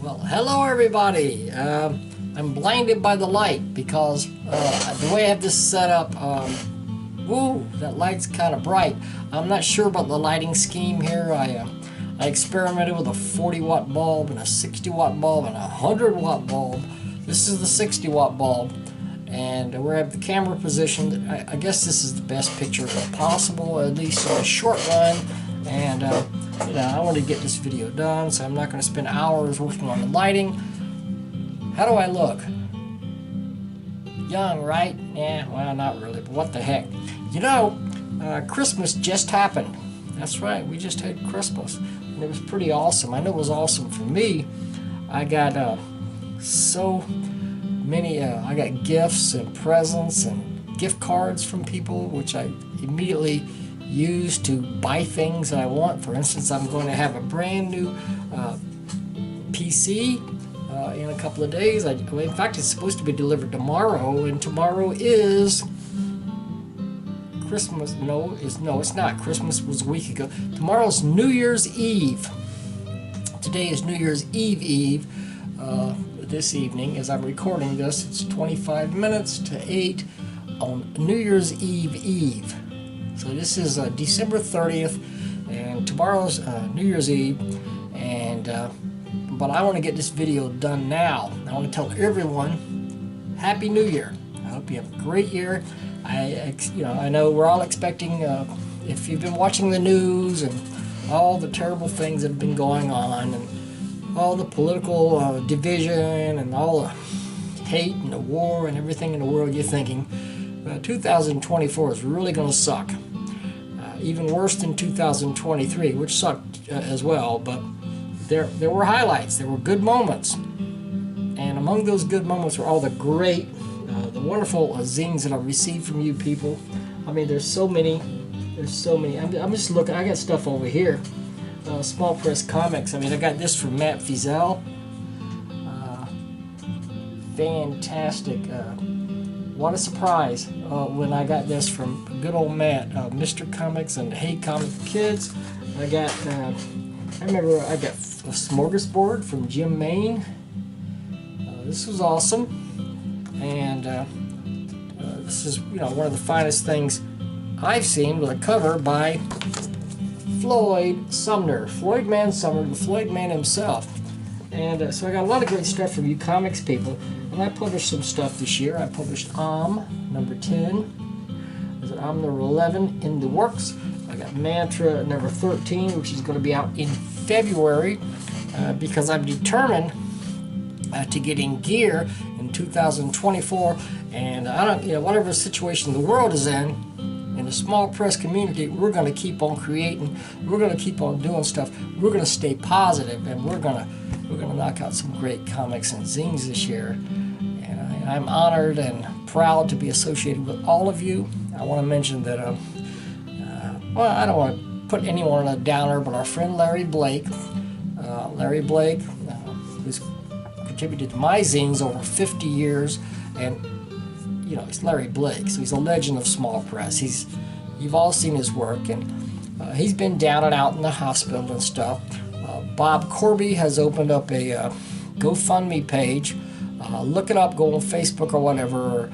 Well, hello everybody. I'm blinded by the light because the way I have this set up, woo, that light's kind of bright. I'm not sure about the lighting scheme here. I experimented with a 40-watt bulb and a 60-watt bulb and a 100-watt bulb. This is the 60-watt bulb, and we have the camera positioned. I guess this is the best picture possible, at least in a short run. And you know, I want to get this video done, so I'm not going to spend hours working on the lighting. How do I look? Young, right? Yeah, well, not really, but what the heck. You know, Christmas just happened. That's right, we just had Christmas, and it was pretty awesome. I know it was awesome for me. I got so many, I got gifts and presents and gift cards from people, which I immediately use to buy things I want. For instance, I'm going to have a brand new PC in a couple of days. In fact, it's supposed to be delivered tomorrow, and tomorrow is Christmas. No, it's not. Christmas was a week ago. Tomorrow's New Year's Eve. Today is New Year's Eve. This evening, as I'm recording this, it's 25 minutes to 8 on New Year's Eve. So this is December 30th, and tomorrow's New Year's Eve, and but I want to get this video done now. I want to tell everyone Happy New Year. I hope you have a great year. I know we're all expecting, if you've been watching the news and all the terrible things that have been going on, and all the political division and all the hate and the war and everything in the world, you're thinking 2024 is really going to suck. Even worse than 2023, which sucked as well, but there were highlights, there were good moments, and among those good moments were all the great, the wonderful zines that I've received from you people. I mean, there's so many. I'm just looking, I got stuff over here, Small Press Comics. I mean, I got this from Matt Fiesel. Fantastic. What a surprise when I got this from good old Matt, Mr. Comics and Hey Comic Kids. I remember I got a smorgasbord from Jim Main. This was awesome, and this is, you know, one of the finest things I've seen, with a cover by Floyd Man Sumner, the Floyd Man himself. And so I got a lot of great stuff from you comics people. And I published some stuff this year. I published number 10. There's number 11 in the works. I got Mantra number 13, which is going to be out in February, because I'm determined to get in gear in 2024. And I don't, you know, whatever situation the world is in the small press community, we're going to keep on creating. We're going to keep on doing stuff. We're going to stay positive, and we're going to knock out some great comics and zines this year. And I'm honored and proud to be associated with all of you. I want to mention that, well, I don't want to put anyone on a downer, but our friend Larry Blake, who's contributed to my zines over 50 years, and you know, it's Larry Blake, so he's a legend of small press. You've all seen his work, and he's been down and out in the hospital and stuff. Bob Corby has opened up a GoFundMe page. Look it up, go on Facebook or whatever,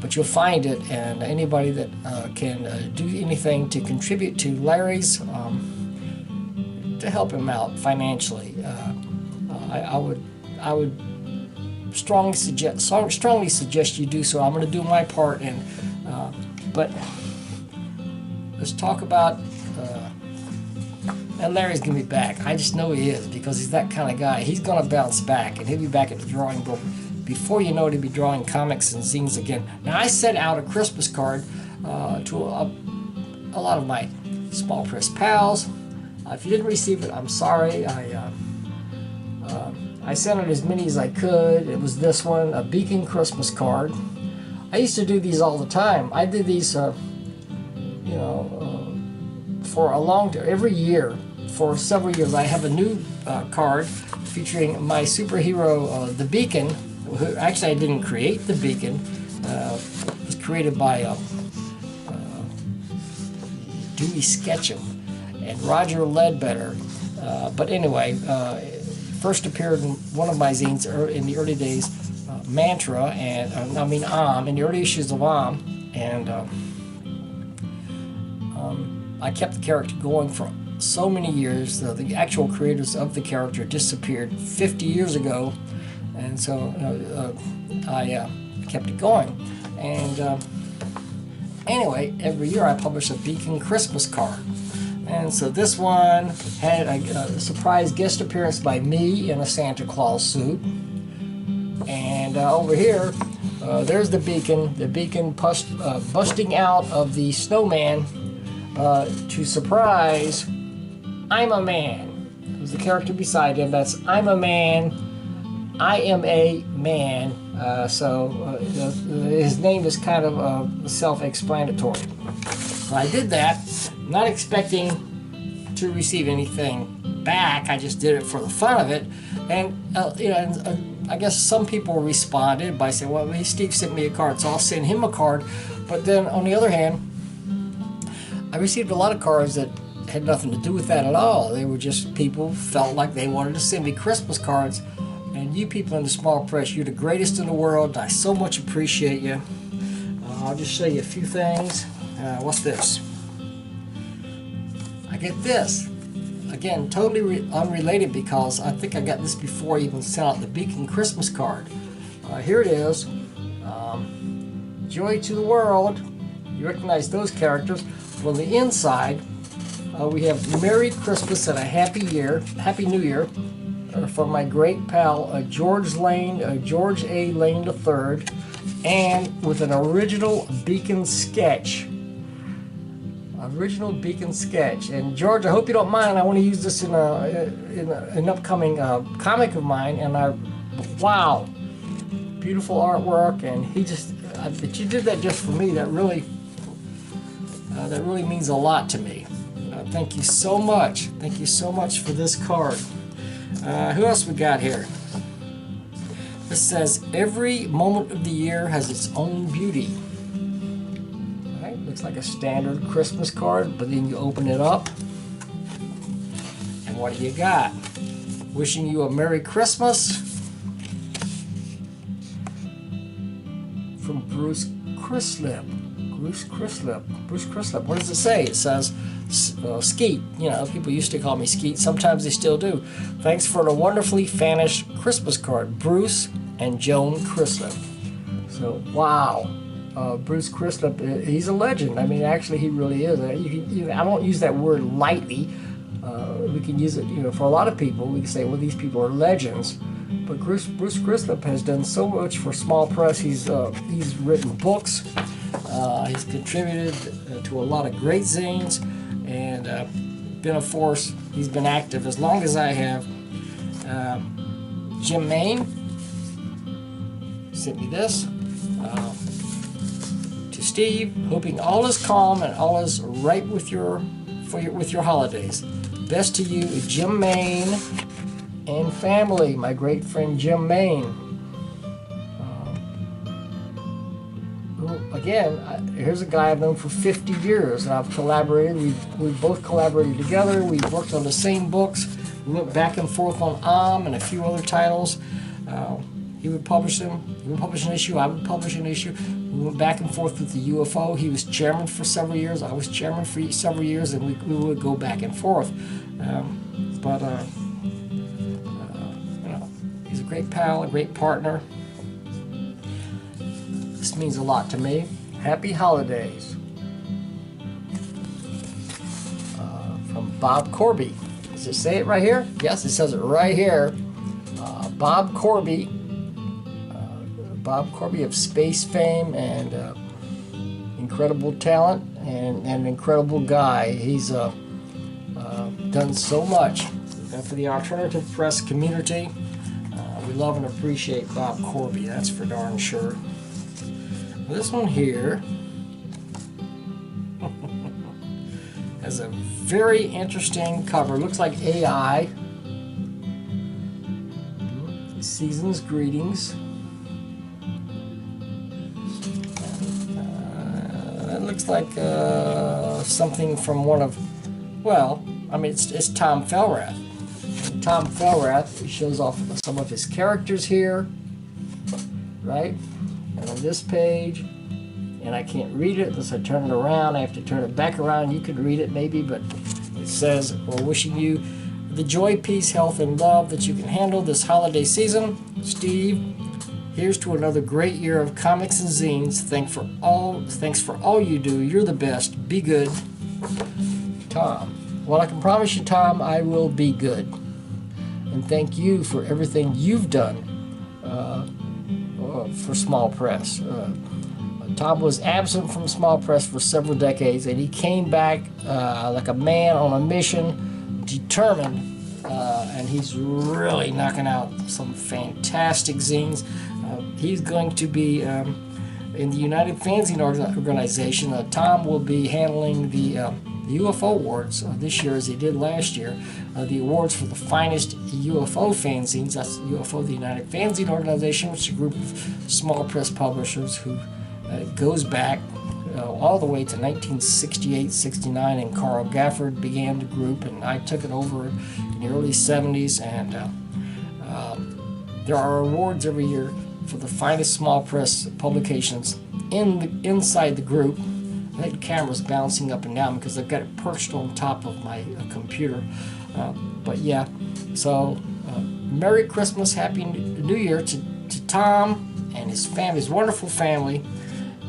but you'll find it, and anybody that can do anything to contribute to Larry's, to help him out financially, I would strongly suggest you do so. I'm going to do my part, but let's talk about. And Larry's going to be back. I just know he is, because he's that kind of guy. He's going to bounce back, and he'll be back at the drawing board. Before you know it, he'll be drawing comics and zines again. Now, I sent out a Christmas card to a lot of my small press pals. If you didn't receive it, I'm sorry. I sent out as many as I could. It was this one, a Beacon Christmas card. I used to do these all the time. I did these, for a long time, every year, for several years. I have a new card featuring my superhero, the Beacon. Who, actually, I didn't create the Beacon. It was created by Dewey Sketchum and Roger Ledbetter. But anyway, first appeared in one of my zines in the early days, Mantra, and in the early issues of and I kept the character going for so many years. The actual creators of the character disappeared 50 years ago, and so I kept it going. And anyway, every year I publish a Beacon Christmas card. And so this one had a surprise guest appearance by me in a Santa Claus suit. And over here, there's the Beacon busting out of the snowman to surprise I'm a Man. There's the character beside him. That's I'm a man. I am a man. His name is kind of self-explanatory. So I did that, not expecting to receive anything back. I just did it for the fun of it. And I guess some people responded by saying, well, Steve sent me a card, so I'll send him a card. But then on the other hand, I received a lot of cards that had nothing to do with that at all. They were just people felt like they wanted to send me Christmas cards. And you people in the small press, you're the greatest in the world. I so much appreciate you. I'll just show you a few things. What's this? I get this. Again, totally unrelated, because I think I got this before I even sent out the Beacon Christmas card. Here it is. Joy to the world. You recognize those characters. Well, on the inside, we have Merry Christmas and a Happy New Year from my great pal George A. Lane III, and with an original Beacon sketch. And George, I hope you don't mind. I want to use this in an upcoming comic of mine. And wow, beautiful artwork. And but you did that just for me. That really means a lot to me. Thank you so much. Thank you so much for this card. Who else we got here? This says, every moment of the year has its own beauty. Right? Looks like a standard Christmas card, but then you open it up, and what do you got? Wishing you a Merry Christmas from Bruce Chrislip. What does it say? It says, Skeet. People used to call me Skeet. Sometimes they still do. Thanks for the wonderfully finished Christmas card, Bruce and Joan Chrislip. So, wow. Bruce Chrislip, he's a legend. I mean, actually, he really is. I don't use that word lightly. We can use it, for a lot of people. We can say, well, these people are legends. But Bruce Chrislip has done so much for small press. He's written books. He's contributed to a lot of great zines, and been a force. He's been active as long as I have. Jim Maine sent me this to Steve, hoping all is calm and all is right with your holidays. Best to you, Jim Maine and family. My great friend Jim Maine. Again, here's a guy I've known for 50 years, and I've collaborated. We've both collaborated together. We've worked on the same books. We went back and forth on and a few other titles. He would publish them. He would publish an issue. I would publish an issue. We went back and forth with the UFO. He was chairman for several years. I was chairman for several years, and we would go back and forth. He's a great pal, a great partner. This means a lot to me. Happy holidays. From Bob Corby. Does it say it right here? Yes, it says it right here. Bob Corby. Bob Corby of space fame and incredible talent and an incredible guy. He's done so much for the alternative press community. We love and appreciate Bob Corby, that's for darn sure. This one here has a very interesting cover. Looks like AI. Season's greetings. It looks like something from one of, well, I mean, it's Tom Fellrath. Tom Fellrath. He shows off some of his characters here, right? And on this page, and I can't read it unless I turn it around. I have to turn it back around. You could read it maybe, but it says, we're wishing you the joy, peace, health, and love that you can handle this holiday season. Steve, here's to another great year of comics and zines. Thanks for all you do. You're the best. Be good. Tom. Well, I can promise you, Tom, I will be good. And thank you for everything you've done for Small Press. Tom was absent from Small Press for several decades, and he came back like a man on a mission, determined, and he's really knocking out some fantastic zines. He's going to be in the United Fanzine Organization. Tom will be handling the UFO Awards this year, as he did last year. The awards for the finest UFO fanzines. That's UFO, the United Fanzine Organization, which is a group of small press publishers who goes back all the way to 1968-69, and Carl Gafford began the group, and I took it over in the early 70s. And there are awards every year for the finest small press publications inside the group. The camera's bouncing up and down because I've got it perched on top of my computer. But yeah, so Merry Christmas, Happy New Year to Tom and his family, his wonderful family.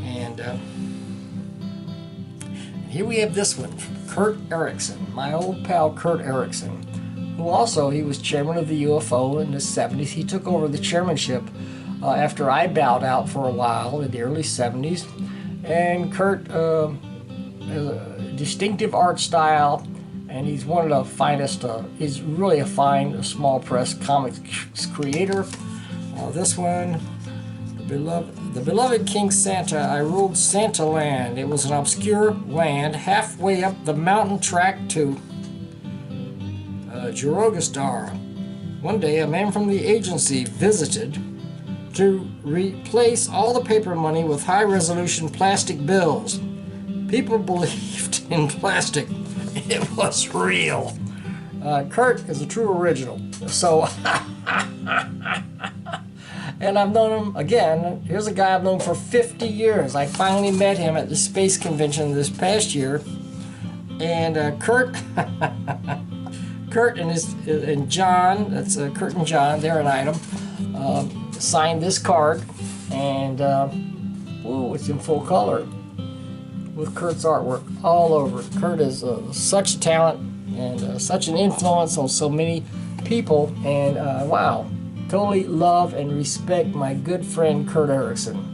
And here we have this one from Kurt Erichsen, my old pal Kurt Erichsen, who also, he was chairman of the UFO in the 70s. He took over the chairmanship after I bowed out for a while in the early 70s. And Kurt has a distinctive art style, and he's one of the finest, he's really a fine small press comics creator. This one, the beloved King Santa, I ruled Santa Land. It was an obscure land halfway up the mountain track to Jirogastar. One day, a man from the agency visited to replace all the paper money with high-resolution plastic bills. People believed in plastic. It was real. Kurt is a true original. So, and I've known him, again, here's a guy I've known for 50 years. I finally met him at the space convention this past year. And Kurt and John, that's Kurt and John, they're an item, signed this card, and it's in full color with Kurt's artwork all over it. Kurt is such a talent and such an influence on so many people, and wow, totally love and respect my good friend Kurt Erichsen.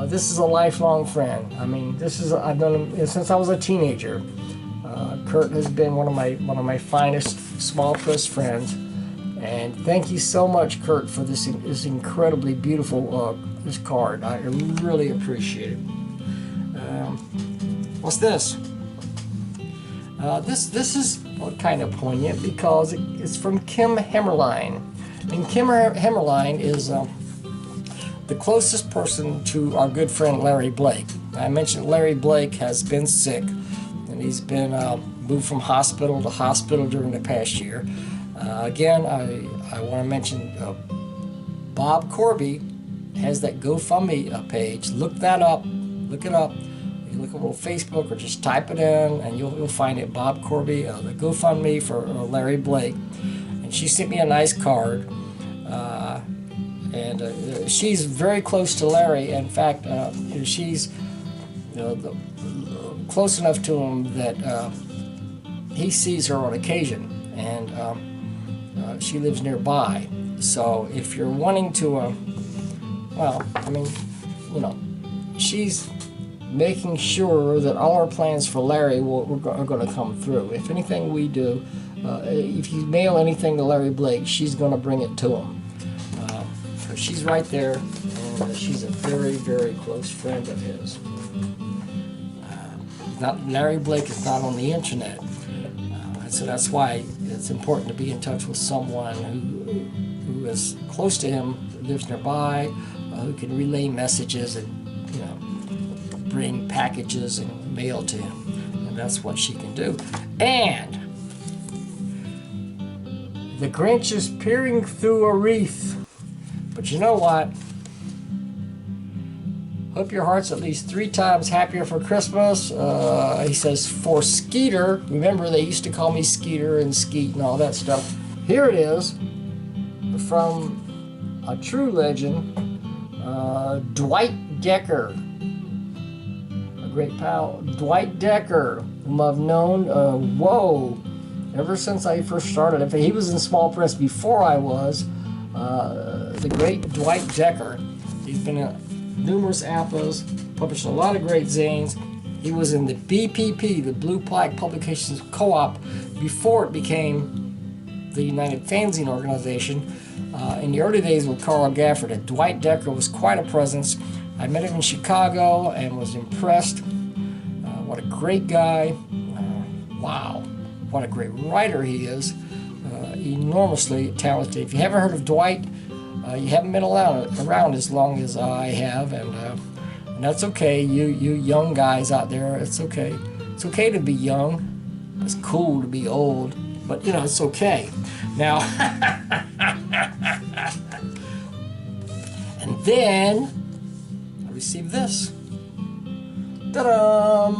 This is a lifelong friend. I mean, I've known him since I was a teenager. Kurt has been one of my finest small press friends. And thank you so much, Kurt, for this incredibly beautiful this card. I really appreciate it. What's this? This is kind of poignant because it's from Kim Hemmerlein. And Kim Hemmerlein is the closest person to our good friend Larry Blake. I mentioned Larry Blake has been sick, and he's been moved from hospital to hospital during the past year. Again, I want to mention Bob Corby has that GoFundMe page. Look that up. Look it up. You look over Facebook or just type it in, and you'll find it. Bob Corby, the GoFundMe for Larry Blake. And she sent me a nice card. And she's very close to Larry. In fact, she's close enough to him that he sees her on occasion. And she lives nearby, so if you're wanting to, she's making sure that all our plans for Larry are going to come through. If anything we do, if you mail anything to Larry Blake, she's going to bring it to him. So she's right there, and she's a very, very close friend of his. Larry Blake is not on the internet. So that's why it's important to be in touch with someone who is close to him, lives nearby, who can relay messages and bring packages and mail to him. And that's what she can do. And The Grinch is peering through a wreath. But you know what? Hope your heart's at least 3 times happier for Christmas. He says, for Skeeter. Remember, they used to call me Skeeter and Skeet and all that stuff. Here it is from a true legend, Dwight Decker. A great pal, Dwight Decker, whom I've known, ever since I first started. In fact, he was in small press before I was. The great Dwight Decker. He's been in numerous APAs, published a lot of great zines. He was in the BPP, the Blue Plaque Publications Co-op, before it became the United Fanzine Organization. In the early days with Carl Gafford, and Dwight Decker was quite a presence. I met him in Chicago and was impressed. What a great guy. Wow, what a great writer he is. Enormously talented. If you haven't heard of Dwight, you haven't been around as long as I have, and that's okay. You young guys out there, it's okay. It's okay to be young. It's cool to be old, but it's okay. Now, and then I received this. Ta-da!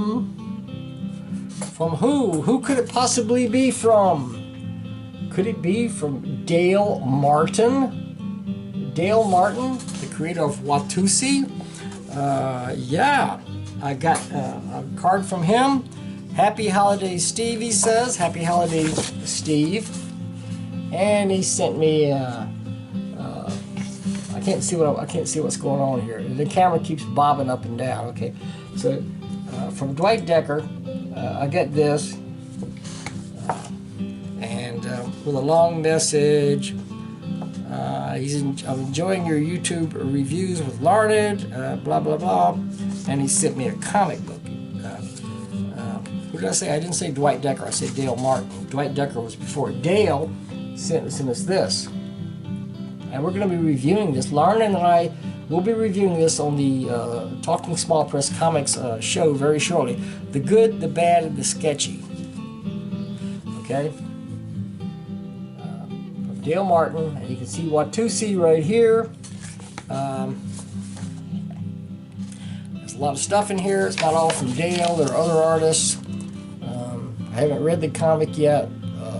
From who? Who could it possibly be from? Could it be from Dale Martin? Dale Martin, the creator of Watusi. Yeah, I got a card from him. Happy holidays, Steve, he says. Happy holidays, Steve. And he sent me. I can't see what's going on here. The camera keeps bobbing up and down. Okay, so from Dwight Decker, I get this, and with a long message. I'm enjoying your YouTube reviews with Larned, blah blah blah, and he sent me a comic book. Who did I say? I didn't say Dwight Decker. I said Dale Martin. Dwight Decker was before. Dale sent us this, and we're going to be reviewing this. Larned and I will be reviewing this on the Talking Small Press Comics show very shortly. The good, the bad, and the sketchy. Okay. Dale Martin, and you can see Watusi right here. There's a lot of stuff in here. It's not all from Dale. There are other artists. I haven't read the comic yet,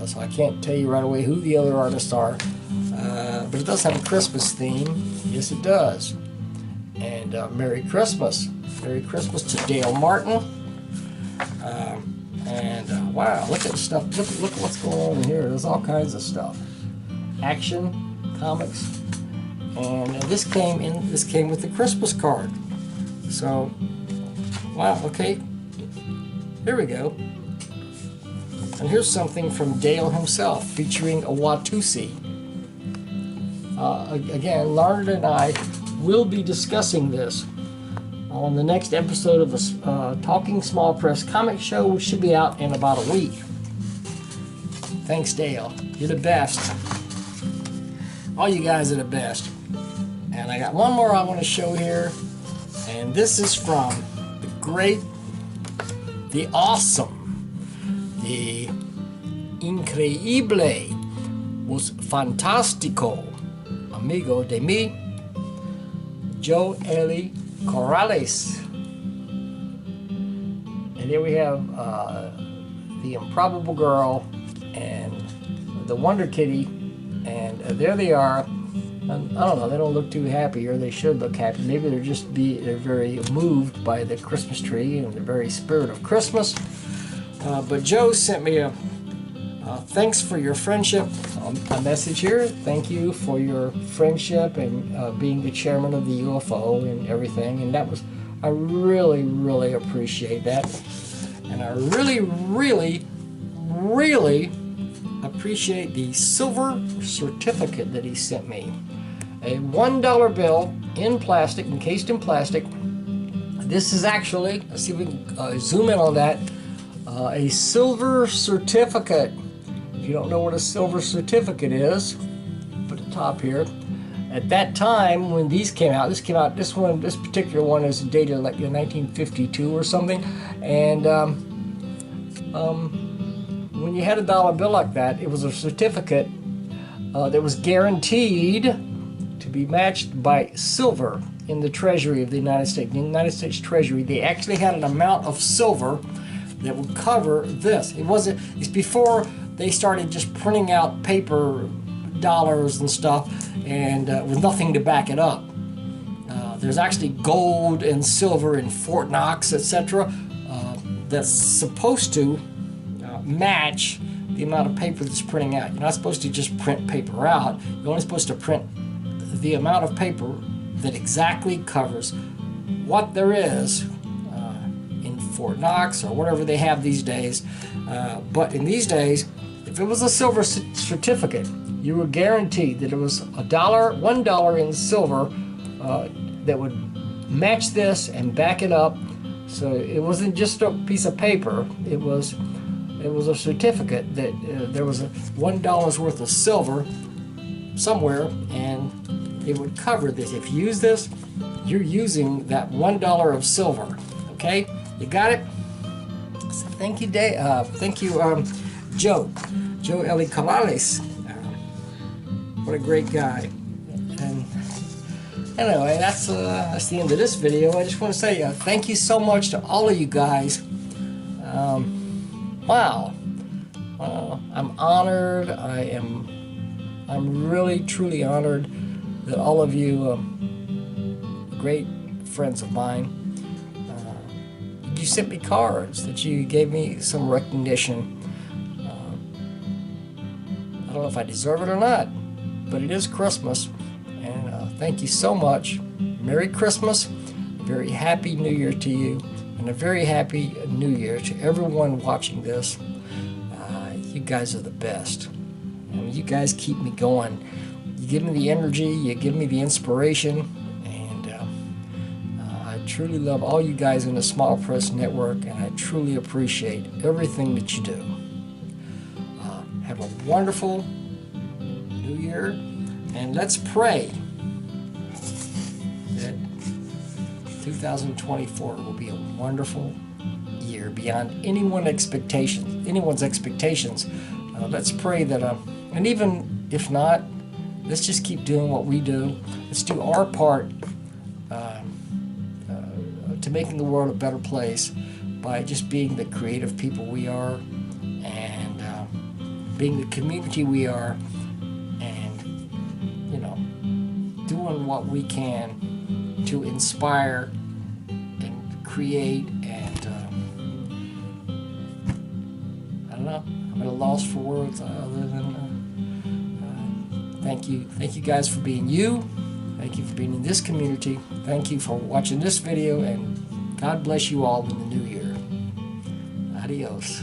so I can't tell you right away who the other artists are. But it does have a Christmas theme. Yes, it does. And Merry Christmas. Merry Christmas to Dale Martin. Wow, look at the stuff. Look at what's going on in here. There's all kinds of stuff. Action, comics, and this came with the Christmas card. So, wow, okay, here we go. And here's something from Dale himself, featuring a Watusi. Again, Larned and I will be discussing this on the next episode of the Talking Small Press Comic Show, which should be out in about a week. Thanks, Dale. You're the best. All you guys are the best. And I got one more I want to show here. And this is from the great, the awesome, the increíble, was fantástico, amigo de mí, Ely Carrales. And here we have the Improbable Girl and the Wonder Kitty. And there they are. I don't know, they don't look too happy, or they should look happy. Maybe they're very moved by the Christmas tree and the very spirit of Christmas. But Joe sent me a thanks for your friendship, a message here. Thank you for your friendship and being the chairman of the UFO and everything. And that was, I really, really appreciate that. And I really, really, really appreciate the silver certificate that he sent me. A $1 bill in plastic, encased in plastic. This is actually, let's see if we can zoom in on that, a silver certificate. If you don't know what a silver certificate is, put the top here. At that time, when these came out, this particular one is dated like 1952 or something, and when you had a dollar bill like that, it was a certificate that was guaranteed to be matched by silver in the Treasury of the United States. The United States Treasury, they actually had an amount of silver that would cover this. It's before they started just printing out paper dollars and stuff, and with nothing to back it up. There's actually gold and silver in Fort Knox, etc. That's supposed to match the amount of paper that's printing out. You're not supposed to just print paper out. You're only supposed to print the amount of paper that exactly covers what there is in Fort Knox or whatever they have these days. But in these days, if it was a silver certificate, you were guaranteed that it was $1 in silver that would match this and back it up. So it wasn't just a piece of paper. It was a certificate that there was $1 worth of silver somewhere, and it would cover this. If you use this, you're using that $1 of silver. Okay, you got it. So thank you, thank you, Joe Ely Carrales. What a great guy. And anyway, that's the end of this video. I just want to say thank you so much to all of you guys. Wow. I'm honored. I'm really, truly honored that all of you, great friends of mine, you sent me cards, that you gave me some recognition. I don't know if I deserve it or not, but it is Christmas, and thank you so much. Merry Christmas, a very happy New Year to you, and a very happy New Year to everyone watching this. You guys are the best. I mean, you guys keep me going. You give me the energy, you give me the inspiration, and I truly love all you guys in the Small Press Network, and I truly appreciate everything that you do. Have a wonderful New Year, and let's pray that 2024 will be a wonderful year beyond anyone's expectations. Let's pray that, and even if not, let's just keep doing what we do. Let's do our part to making the world a better place by just being the creative people we are, and being the community we are, and doing what we can to inspire and create, and I don't know, I'm at a loss for words other than thank you guys for being you. Thank you for being in this community. Thank you for watching this video, and God bless you all in the new year. Adios.